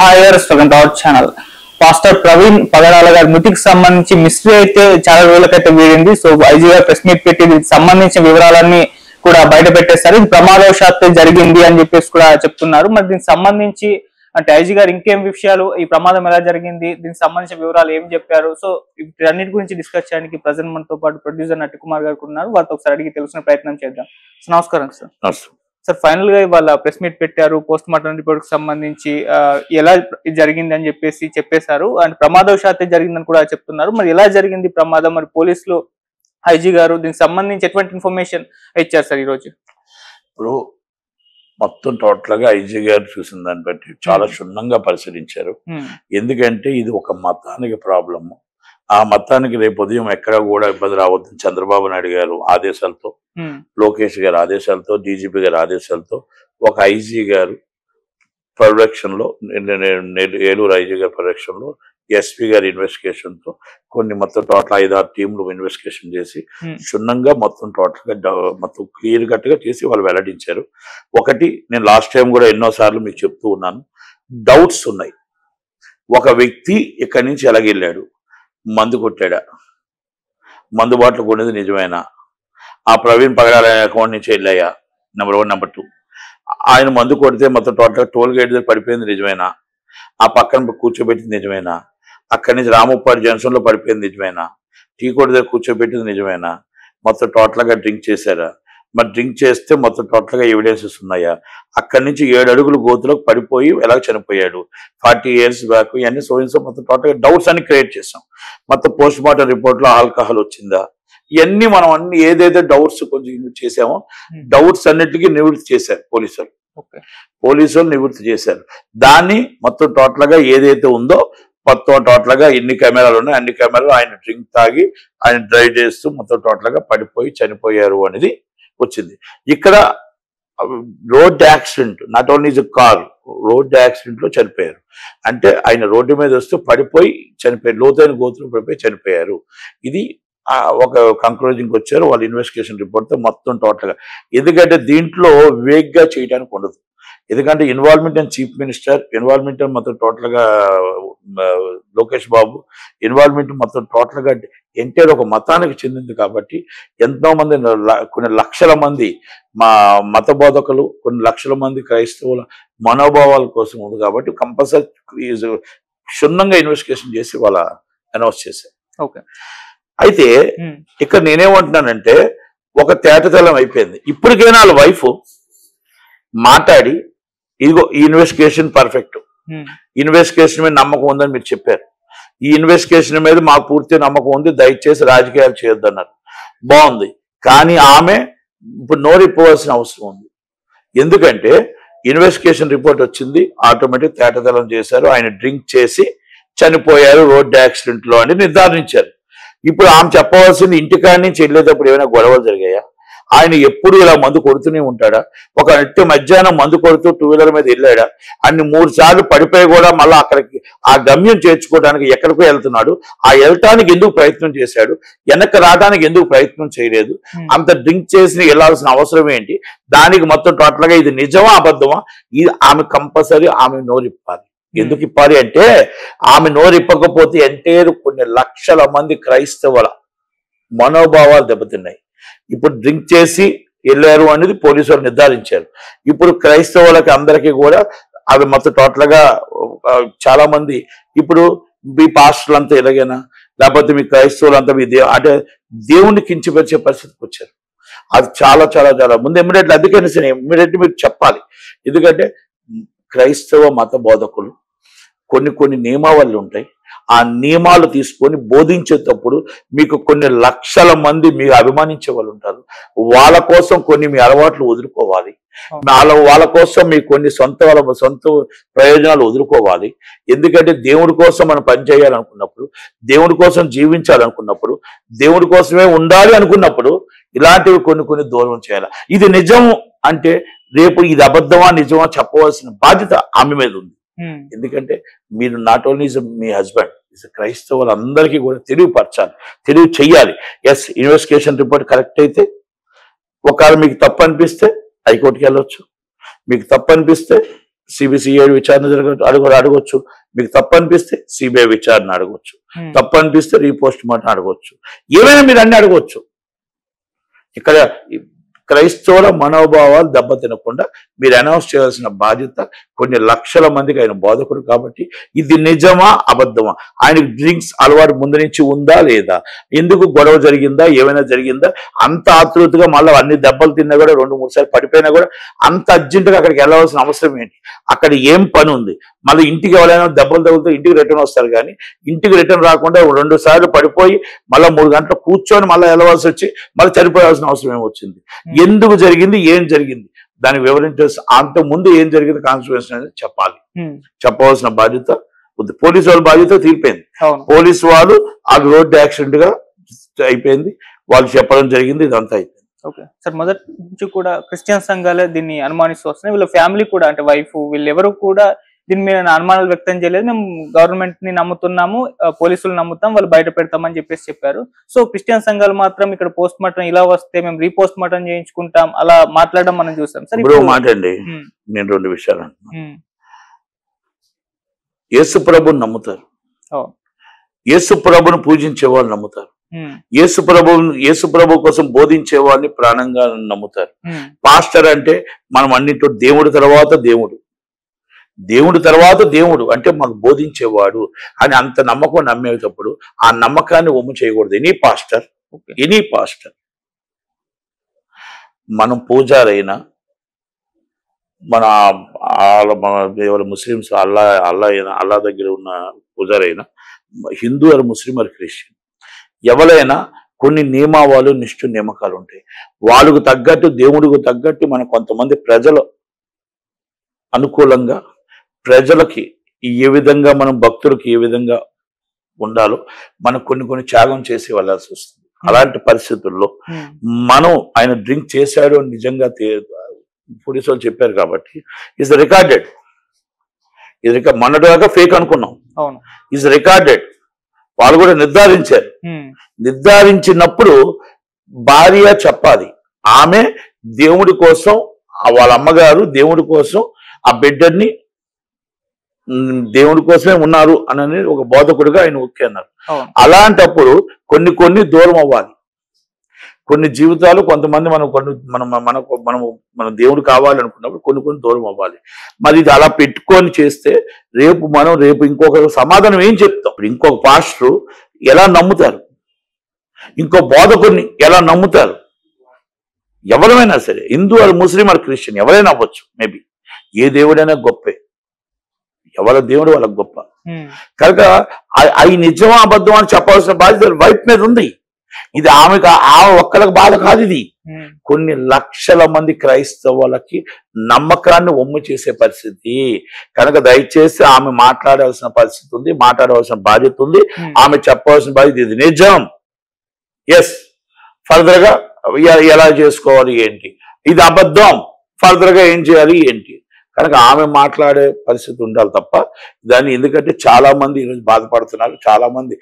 హాయర్స్ our channel. Pastor Praveen పగడాల గారి మృతికి సంబంధించి మిస్టరీ అయితే చాలా రోజులకైతే వీడింది. సో ఐజీ గారు ప్రెస్ మీట్ పెట్టి దీనికి సంబంధించిన వివరాలన్నీ కూడా బయట పెట్టేస్తారు. ఇది ప్రమాదవశాత్తు జరిగింది అని చెప్పేసి కూడా చెప్తున్నారు. మరి దీనికి సంబంధించి అంటే ఐజీ గారు ఇంకేం విషయాలు, ఈ ప్రమాదం ఎలా జరిగింది, దీనికి సంబంధించిన వివరాలు ఏం చెప్పారు, సో వీటన్నిటి గురించి డిస్కస్ చేయడానికి ప్రజెంట్ మనతో పాటు ప్రొడ్యూసర్ నటి కుమార్ గారు ఉన్నారు. వారితో ఒకసారి అడిగి తెలుసుకునే ప్రయత్నం చేద్దాం. సో నమస్కారం సార్. సార్, ఫైనల్ గా ఇవాళ ప్రెస్ మీట్ పెట్టారు. పోస్ట్ మార్టం రిపోర్ట్ కి సంబంధించి ఎలా జరిగింది అని చెప్పేశారు. అండ్ ప్రమాదవశాత్తు జరిగిందని కూడా చెప్తున్నారు. మరి ఎలా జరిగింది ప్రమాదం, మరి పోలీసులు ఐజీ గారు దీనికి సంబంధించి ఎటువంటి ఇన్ఫర్మేషన్ ఇచ్చారు సార్ ఈ రోజు? ఇప్పుడు మొత్తం టోటల్ గా ఐజీ గారు చూసిన దాన్ని బట్టి చాలా క్షుణ్ణంగా పరిశీలించారు. ఎందుకంటే ఇది ఒక మతానికి ప్రాబ్లము. ఆ మతానికి రేపు ఉదయం ఎక్కడ కూడా ఇబ్బంది రావద్దని చంద్రబాబు నాయుడు గారు ఆదేశాలతో, లోకేష్ గారి ఆదేశాలతో, డీజీపీ గారి ఆదేశాలతో ఒక ఐజీ గారు పర్యవేక్షణలో, ఏలూరు ఐజీ గారి పర్యవేక్షణలో, ఎస్పీ గారి ఇన్వెస్టిగేషన్ తో కొన్ని మొత్తం టోటల్ 5-6 టీంలు ఇన్వెస్టిగేషన్ చేసి క్షుణ్ణంగా మొత్తం టోటల్ గా మొత్తం క్లియర్ కట్ గా చేసి వాళ్ళు వెల్లడించారు. ఒకటి, నేను లాస్ట్ టైం కూడా ఎన్నోసార్లు మీకు చెప్తూ ఉన్నాను, డౌట్స్ ఉన్నాయి. ఒక వ్యక్తి ఇక్కడి నుంచి ఎలాగెళ్ళాడు, మందు కొట్టాడా, మందు బాటలు కొనేది నిజమేనా, ఆ ప్రవీణ్ పగడాల అకౌంట్ నుంచి వెళ్ళాయా, నెంబర్ 1. నెంబర్ 2, ఆయన మందు కొడితే మొత్తం టోటల్ టోల్ గేట్ దగ్గర పడిపోయింది నిజమేనా, ఆ పక్కన కూర్చోబెట్టింది నిజమేనా, అక్కడి నుంచి రాముప్పాడు జంక్షన్ లో పడిపోయింది నిజమేనా, టీ కోట దగ్గర కూర్చోబెట్టింది నిజమేనా, మొత్తం టోటల్ గా డ్రింక్ చేశారా, మరి డ్రింక్ చేస్తే మొత్తం టోటల్ గా ఎవిడెన్సెస్ ఉన్నాయా, అక్కడి నుంచి 7 అడుగులు గోతులకు పడిపోయి ఎలా చనిపోయాడు, 40 years బ్యాక్, ఇవన్నీ సో మొత్తం టోటల్ గా డౌట్స్ అన్ని క్రియేట్ చేసాం. మొత్తం పోస్ట్ మార్టం రిపోర్ట్ లో ఆల్కహాల్ వచ్చిందా, ఇవన్నీ మనం అన్ని ఏదైతే డౌట్స్ కొంచెం చేసామో డౌట్స్ అన్నిటికీ నివృత్తి చేశారు పోలీసులు నివృత్తి చేశారు. దాన్ని మొత్తం టోటల్ గా ఏదైతే ఉందో మొత్తం టోటల్ గా ఎన్ని కెమెరాలు ఉన్నాయి అన్ని కెమెరాలు ఆయన డ్రింక్ తాగి ఆయన డ్రైవ్ చేస్తూ మొత్తం టోటల్ గా పడిపోయి చనిపోయారు అనేది వచ్చింది. ఇక్కడ road accident, not only is car, road accident లో చనిపోయారు. అంటే ఆయన రోడ్డు మీద వస్తూ పడిపోయి చనిపోయారు, లోతైన గోతులు పడిపోయి చనిపోయారు. ఇది ఒక కంక్లూజన్కి వచ్చారు వాళ్ళ ఇన్వెస్టిగేషన్ రిపోర్ట్ తో మొత్తం టోటల్ గా. ఎందుకంటే దీంట్లో వేగ్గా చేయడానికి ఉండదు. ఎందుకంటే involvement and chief minister involvement మొత్తం టోటల్ గా లోకేష్ బాబు ఇన్వాల్వ్మెంట్ మొత్తం టోటల్ గా ఎన్టీఆర్ ఒక మతానికి చెందింది కాబట్టి ఎంతో మంది, కొన్ని లక్షల మంది మత బోధకులు, కొన్ని లక్షల మంది క్రైస్తవుల మనోభావాల కోసం ఉంది కాబట్టి కంపల్సరీ క్షుణ్ణంగా ఇన్వెస్టిగేషన్ చేసి వాళ్ళ అనౌన్స్ చేశారు. అయితే ఇక్కడ నేనేమంటున్నానంటే ఒక తేటతెల్లం అయిపోయింది. ఇప్పటికైనా వాళ్ళ వైఫ్ మాట్లాడి ఇదిగో ఈ ఇన్వెస్టిగేషన్ పర్ఫెక్ట్, ఇన్వెస్టిగేషన్ మీద నమ్మకం ఉందని మీరు చెప్పారు, ఈ ఇన్వెస్టిగేషన్ మీద మాకు పూర్తి నమ్మకం ఉంది, దయచేసి రాజకీయాలు చేయొద్దన్నారు. బాగుంది. కానీ ఆమె ఇప్పుడు నోరిపోవాల్సిన అవసరం ఉంది. ఎందుకంటే ఇన్వెస్టిగేషన్ రిపోర్ట్ వచ్చింది, ఆటోమేటిక్ తేటతెల్లం చేశారు, ఆయన డ్రింక్ చేసి చనిపోయారు రోడ్డు యాక్సిడెంట్ లో అని నిర్ధారించారు. ఇప్పుడు ఆమె చెప్పవలసింది, ఇంటికాడి నుంచి వెళ్ళేటప్పుడు ఏమైనా గొడవలు జరిగాయా, ఆయన ఎప్పుడు ఇలా మందు కొడుతూనే ఉంటాడా, ఒక నిత్య మధ్యాహ్నం మందు కొడుతూ 2 వీలర్ మీద వెళ్ళాడా, అన్ని 3 సార్లు పడిపోయి కూడా మళ్ళీ అక్కడికి ఆ గమ్యం చేర్చుకోవడానికి ఎక్కడికో వెళ్తున్నాడు, ఆ వెళ్తానికి ఎందుకు ప్రయత్నం చేశాడు, వెనక్కి రావడానికి ఎందుకు ప్రయత్నం చేయలేదు, అంత డ్రింక్ చేసి వెళ్ళాల్సిన అవసరం ఏంటి, దానికి మొత్తం టోటల్ గా ఇది నిజమా అబద్ధమా, ఇది ఆమె కంపల్సరీ ఆమె నోరిప్పాలి. ఎందుకు ఇప్పాలి అంటే ఆమె నోరిప్పకపోతే ఎంటైర్ కొన్ని లక్షల మంది క్రైస్తవుల మనోభావాలు దెబ్బతిన్నాయి. ఇప్పుడు డ్రింక్ చేసి వెళ్ళారు అనేది పోలీసులు నిర్ధారించారు. ఇప్పుడు క్రైస్తవులకి అందరికీ కూడా అవి మొత్తం టోటల్ గా చాలా మంది ఇప్పుడు మీ పాస్టర్లు అంతా ఎలాగైనా, లేకపోతే మీ క్రైస్తవులంతా మీ అంటే దేవుణ్ణి కించపరిచే పరిస్థితికి వచ్చారు. అది చాలా చాలా చాలా ముందు ఇమ్మీడియట్లీ, అందుకని ఇమ్మీడియట్లీ మీరు చెప్పాలి. ఎందుకంటే క్రైస్తవ మత బోధకులు కొన్ని నియమావళులు ఉంటాయి, ఆ నియమాలు తీసుకొని బోధించేటప్పుడు మీకు కొన్ని లక్షల మంది మీరు అభిమానించే వాళ్ళు ఉంటారు. వాళ్ళ కోసం కొన్ని మీ అలవాట్లు వదులుకోవాలి, వాళ్ళ కోసం మీ కొన్ని సొంత ప్రయోజనాలు వదులుకోవాలి. ఎందుకంటే దేవుడి కోసం మనం పనిచేయాలనుకున్నప్పుడు, దేవుడి కోసం జీవించాలనుకున్నప్పుడు, దేవుడి కోసమే ఉండాలి అనుకున్నప్పుడు ఇలాంటివి కొన్ని దూరం చేయాలి. ఇది నిజం అంటే రేపు ఇది అబద్ధమా నిజమా చెప్పవలసిన బాధ్యత ఆమె మీద ఉంది. ఎందుకంటే మీరు నాట్ ఓన్లీ మీ హస్బెండ్, క్రైస్తవులందరికీ కూడా తెలియపరచాలి, తెలివి చెయ్యాలి. ఎస్, ఇన్వెస్టిగేషన్ రిపోర్ట్ కరెక్ట్ అయితే ఒకవేళ మీకు తప్పు అనిపిస్తే హైకోర్టుకి వెళ్ళొచ్చు, మీకు తప్పు అనిపిస్తే సిబిసిఐడి విచారణ అడగొచ్చు. మీకు తప్పు అనిపిస్తే సిబిఐ విచారణ అడగొచ్చు. తప్పు అనిపిస్తే రీపోస్ట్ మార్టం అడగొచ్చు. ఏమైనా మీరు అన్ని అడగొచ్చు. ఇక్కడ క్రైస్తవుల మనోభావాలు దెబ్బతినకుండా మీరు అనౌన్స్ చేయాల్సిన బాధ్యత కొన్ని లక్షల మందికి. ఆయన బోధకుడు కాబట్టి ఇది నిజమా అబద్ధమా, ఆయనకి డ్రింక్స్ అలవాటు ముందు నుంచి ఉందా లేదా, ఎందుకు గొడవ జరిగిందా, ఏమైనా జరిగిందా, అంత ఆతృతగా మళ్ళీ అన్ని దెబ్బలు తిన్నా కూడా 2-3 సార్లు పడిపోయినా కూడా అంత అర్జెంటుగా అక్కడికి వెళ్ళవలసిన అవసరం ఏంటి, అక్కడ ఏం పని ఉంది, మళ్ళీ ఇంటికి ఎవరైనా దెబ్బలు తగులుతూ ఇంటికి రిటర్న్ వస్తారు. కానీ ఇంటికి రిటర్న్ రాకుండా 2 సార్లు పడిపోయి మళ్ళీ 3 గంటలు కూర్చొని మళ్ళీ వెళ్ళవలసి వచ్చి మళ్ళీ చనిపోయాల్సిన అవసరం ఏమొచ్చింది, ఎందుకు జరిగింది, ఏం జరిగింది దాన్ని వివరించాల్సి, అంత ముందు ఏం జరిగింది కాన్సిక్వెన్స్ అనేది చెప్పాలి. చెప్పవలసిన బాధ్యత ఉంది. పోలీసు వాళ్ళ బాధ్యత తీరిపోయింది. పోలీసు వాళ్ళు అది రోడ్డు యాక్సిడెంట్ గా అయిపోయింది, వాళ్ళు చెప్పడం జరిగింది, ఇదంతా అయిపోయింది. ఓకే సార్, మొదటి నుంచి కూడా క్రిస్టియన్ సంఘాలే దీన్ని అనుమానిస్తూ వస్తున్నాయి. వీళ్ళ ఫ్యామిలీ కూడా, అంటే వైఫ్, వీళ్ళెవరు కూడా దీని మీద అనుమానాలు వ్యక్తం చేయలేదు. మేము గవర్నమెంట్ ని నమ్ముతున్నాము, పోలీసులు నమ్ముతాం, వాళ్ళు బయట పెడతామని చెప్పారు. సో క్రిస్టియన్ సంఘాలు మాత్రం ఇక్కడ పోస్ట్ మార్టం ఇలా వస్తే మేము రీపోస్ట్ మార్టం చేయించుకుంటాం అలా మాట్లాడడం మనం చూసాం. సార్ ఇప్పుడు మాట అండి, నేను 2 విషయాలు అంటున్నాను. యేసు ప్రభుని నమ్ముతారు, యేసు ప్రభుని పూజించే వాళ్ళు నమ్ముతారు, యేసు ప్రభు కోసం బోధించే వాళ్ళని ప్రాణంగా నమ్ముతారు. పాస్టర్ అంటే మనం అన్నింటిలో దేవుడి తర్వాత దేవుడు అంటే మాకు బోధించేవాడు అని అంత నమ్మకం నమ్మేటప్పుడు ఆ నమ్మకాన్ని ఒమ్ము చేయకూడదు. ఎనీ పాస్టర్ మనం పూజారైనా, మన ఎవరు ముస్లిమ్స్ అల్లా దగ్గర ఉన్న పూజారైనా, Hindu or Muslim or Christian, ఎవరైనా కొన్ని నియమాలు నియమకాలు ఉంటాయి. వాళ్ళకు తగ్గట్టు, దేవుడికి తగ్గట్టు మన కొంతమంది ప్రజలు అనుకూలంగా, ప్రజలకి ఏ విధంగా మనం భక్తులకి ఏ విధంగా ఉండాలో మనం కొన్ని త్యాగం చేసి వెళ్ళాల్సి వస్తుంది. అలాంటి పరిస్థితుల్లో మనం ఆయన డ్రింక్ చేశాడు అని నిజంగా పోలీసు వాళ్ళు చెప్పారు కాబట్టి ఈజ్ రికార్డెడ్. మొన్నటిదాకా ఫేక్ అనుకున్నాం, ఈజ్ రికార్డెడ్. వాళ్ళు కూడా నిర్ధారించారు. నిర్ధారించినప్పుడు భార్య చెప్పాలి, ఆమె దేవుడి కోసం, వాళ్ళ అమ్మగారు దేవుడి కోసం ఆ బిడ్డని దేవుడి కోసమే ఉన్నారు అని ఒక బోధకుడిగా ఆయన ఓకే అన్నారు. అలాంటప్పుడు కొన్ని దూరం అవ్వాలి. కొన్ని జీవితాలు, కొంతమంది మనం దేవుడు కావాలనుకున్నప్పుడు కొన్ని దూరం అవ్వాలి. మరి ఇది అలా పెట్టుకొని చేస్తే రేపు ఇంకొక సమాధానం ఏం చెప్తాం? ఇంకొక పాస్టర్ ఎలా నమ్ముతారు, ఇంకో బోధకుడిని ఎలా నమ్ముతారు? ఎవరైనా సరే, Hindu or Muslim or Christian ఎవరైనా అవ్వచ్చు. మేబీ ఏ దేవుడైనా గొప్పే, ఎవరి దేవుడు వాళ్ళకి గొప్ప. కనుక అవి నిజమా అబద్ధం అని చెప్పాల్సిన బాధ్యత వైఫ్ మీద ఉంది. ఇది ఆమె ఒక్కళ్ళకి బాధ కాదు, ఇది కొన్ని లక్షల మంది క్రైస్తవులకి నమ్మకాన్ని ఒమ్ము చేసే పరిస్థితి. కనుక దయచేసి ఆమె మాట్లాడాల్సిన పరిస్థితి ఉంది, మాట్లాడవలసిన బాధ్యత ఉంది, ఆమె చెప్పవలసిన బాధ్యత. ఇది నిజం, ఎస్, ఫర్దర్ గా ఎలా చేసుకోవాలి ఏంటి, ఇది అబద్ధం, ఫర్దర్ గా ఏం చేయాలి ఏంటి. కనుక ఆమె మాట్లాడే పరిస్థితి ఉండాలి తప్ప దాన్ని, ఎందుకంటే చాలా మంది ఈరోజు బాధపడుతున్నారు. చాలా మంది